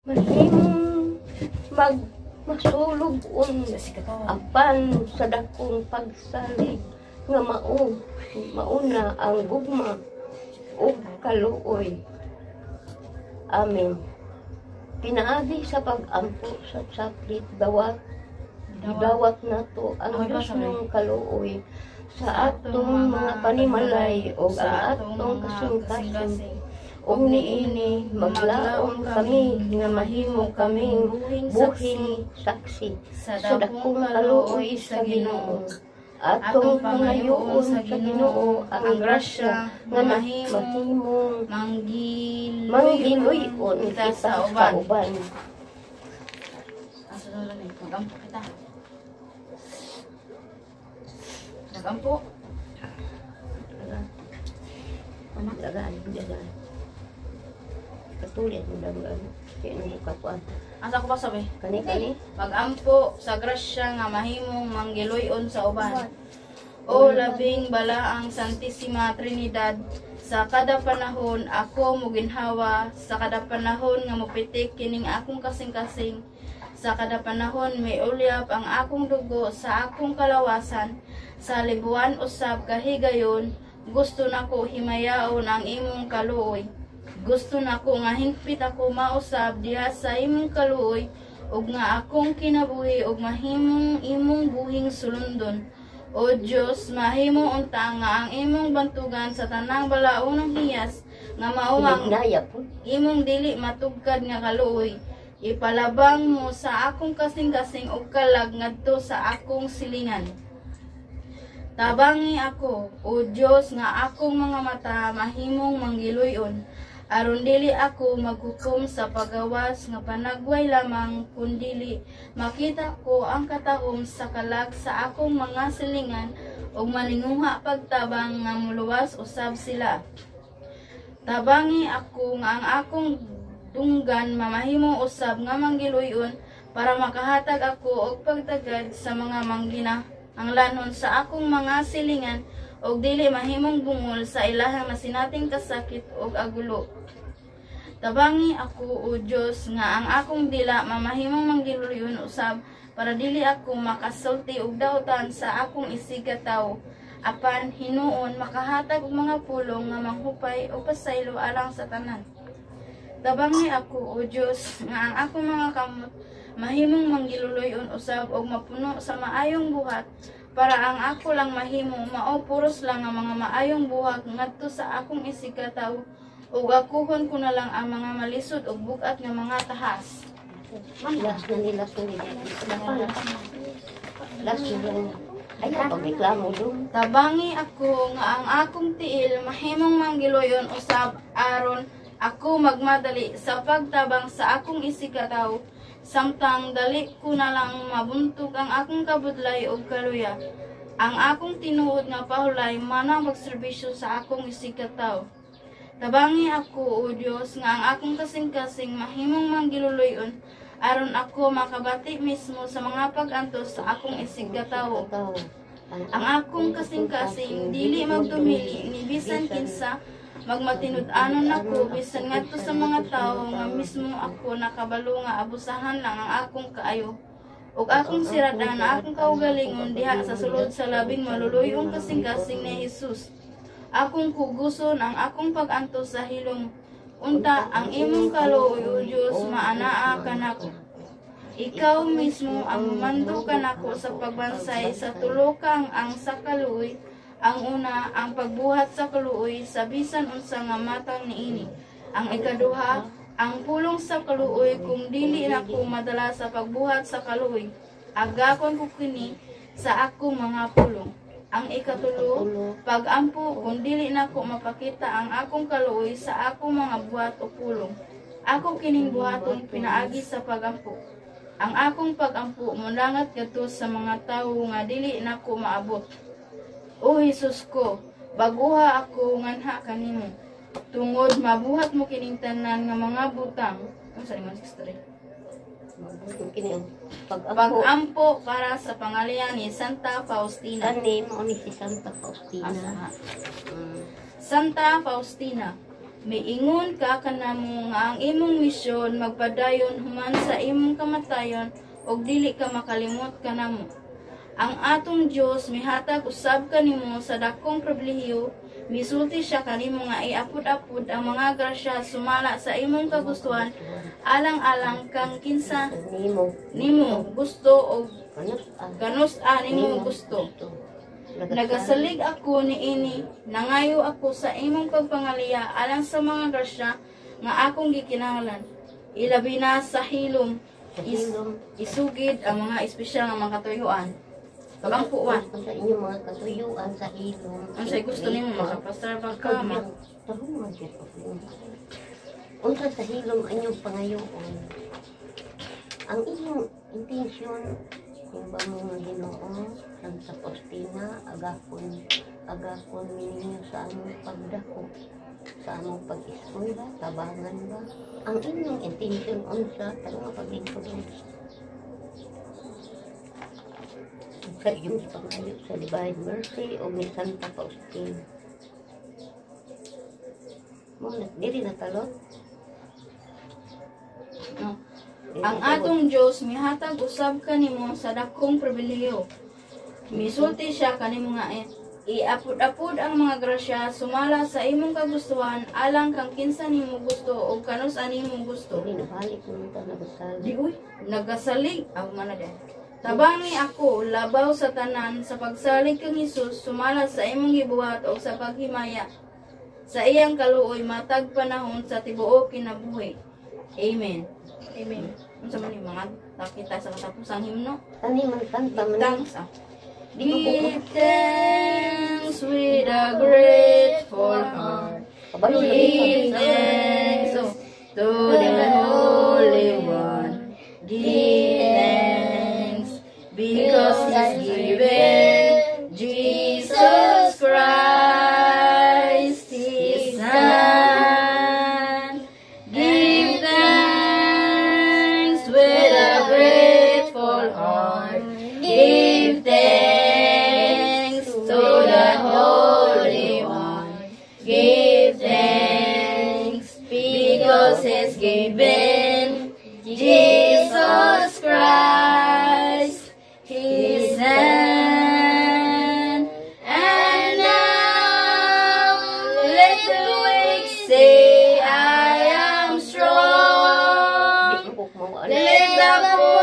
Mahimong masulog apan sa dakong pagsalig nga mauna ang gugma ug kaluoy. Amen. Pinaagi sa pag-ampo sa sakit gidawat nato ang Diyos ng kaluoy sa atong mga panimalay o ang atong kasing-kasing. O niini maglaom kami nga mahimo kaming buhing saksi sa dakong kaluoy sa Ginoo. Atong pangayoon sa Ginoo ang grasya nga mahimong manggiluyon kita sa uban. Magampo kita. Magampo. Dagan. Katulit mo dagan. Kaya nung kapuan. Asa ko pa sabi? Kani? Magampo sa grasya nga mahimong manggiluyon sa uban. O labing balaang Santissima Trinidad, sa kada panahon ako muginhawa, sa kada panahon nga mopitik kining akong kasing-kasing, sa kada panahon may ulyap ang akong dugo sa akong kalawasan, sa libuan usab kahigayon, gusto nako himayaon ang imong kaluoy. Gusto nako nga hingpit ako mausab diha sa imong kaluoy, ug nga akong kinabuhi ug mahimong imong buhing sulundon. O Diyos, mahimo unta nga ang imong bantugan sa tanang balaunong hiyas nga mao ang imong dili matugkad nga kaluoy. Ipalabang mo sa akong kasing-kasing ug kalag ngadto sa akong silingan. Tabangi ako, O Diyos, nga akong mga mata mahimong manggiluyon, aron dili ako maghukom sa pagawas nga panagway lamang, kundili makita ko ang katahom sa kalag sa akong mga silingan ug malinguha pagtabang nga muluwas usab sila. Tabangi ako nga ang akong dunggan mamahimo usab nga manggiluyon para makahatag ako og pagtagad sa mga mangginahanglanon sa akong mga silingan og dili mahimong bungol sa ilahang nasinating kasakit ug agulo. Tabangi ako, O Diyos, nga ang akong dila mamahimong manggiluyon usab para dili ako makasulti og dautan sa akong isigataw, apan hinuon makahatag og mga pulong nga manghupay o pasaylo alang sa tanan. Tabangi ako, O Diyos, nga ang akong mga kamot mahimong manggiluloyon usab og mapuno sa maayong buhat, para ang ako lang mahimo mao puros lang ang mga maayong buhat ngadto sa akong isigataw, ug akuhon ko na lang ang mga malisod ug bugat nga mga tahas. Last na nila. Ay, pagreklamo doon. Tabangi ako nga ang akong tiil mahimong manggiloyon usab aron ako magmadali sa pagtabang sa akong isigataw, samtang dali ko na lang mabuntog ang akong kabudlay ug kaluya. Ang akong tinuod nga pahulay manang magserbisyo sa akong isigataw. Tabangi ako, O Diyos, nga ang akong kasing-kasing mahimong manggiluloyon aron ako makabati mismo sa mga pag-antos sa akong isigataw. Ang akong kasing-kasing dili magtumili ni bisan kinsa magmatinud-anon ako bisan ngadto sa mga tawo nga mismo ako nakabalo nga abusahan lang ang akong kaayo ug akong siradan na akong kaugalingon diha sa sulod sa labing maluluyong kasing-kasing ni Jesus. Akong kuguson ang akong pag-antos sa hilong. Unta ang imong kaluoy, O Diyos, maanaa kanako. Ikaw mismo ang mando kanako sa pagbansay sa tulo kang ang sa kaluoy. Ang una, ang pagbuhat sa kaluoy sa bisan unsa nga matang niini. Ang ikaduha, ang pulong sa kaluoy kung dili nako madala sa pagbuhat sa kaluoy. Agakon ko kini sa akong mga pulong. Ang ikatulo, pag-ampo kung dili nako mapakita ang akong kaluoy sa akong mga buhat o pulong. Ako kining buhaton pinaagi sa pag-ampo. Ang akong pag-ampo mulangat kadto sa mga tawo nga dili nako maabot. O Jesus ko, baguha ako nganha kanimo. Tungod mabuhat mo kining tanan nga mga butang. Ano sa 563? Pag-ampo para sa pangalian ni Santa Faustina. Ani mo ni si Santa Faustina. Santa Faustina, Miingon ka kanamo nga ang imong misyon magpadayon human sa imong kamatayon ug dili ka makalimot kanamo. Ang atong Dios mihatag usab kanimo sa dakong pribilehiyo, misulti siya kanimo nga iapod-apod ang mga grasya sumala sa imong kagustuhan alang-alang kang kinsa nimo gusto o kanus-a nimo gusto. Nagasalig ako niini, nangayo ako sa imong pagpangaliya alang sa mga grasya nga akong gikinahanglan. Ilabi na sa hilom, isugid ang mga espesyal nga mga katuyuan. Kabangpuan. Sa inyong mga katuyuan sa ilong. Ang say gusto nimo makapaserve ka ma. Unsa sa hilom inyong pangayoon. Ang inyong intensyon kung ba mo nga Ginoo sa Postina agakon ninyo sa among pagdako sa among pag-eskwela tabangan ba ang inyong intensyon unsa tanong paglingkod sa iyong pangayo sa Divine Mercy o ni Santa Faustina mo dili na talot No. Ang atong Dios mihatag usab kanimo sa dakong pribilehiyo. Misulti siya kanimo nga iapod-apod ang mga grasya sumala sa imong kagustuhan alang kang kinsa nimo gusto o kanus-a nimo gusto. dili na balik mo ta nagasalig Di uy, nagasalig ang mana din. Tabangi ako labaw sa tanan sa pagsalig kang Hesus sumala sa imong gibuhat o sa paghimaya sa iyang kaluoy matag panahon sa tibuok kinabuhi. Amen. Amen. Unsa man yung mga nakita sa katapusang himno? ani man kanta man Thanks. Give thanks with a grateful heart. kabalo na Give thanks to the Holy One. Give thanks because He's given Jesus Christ His Son. Give thanks with a grateful heart. Give thanks to the Holy One. Give thanks because He's given Jesus Christ His Son. And now let the weak say, I am strong. Di ko mo Let the poor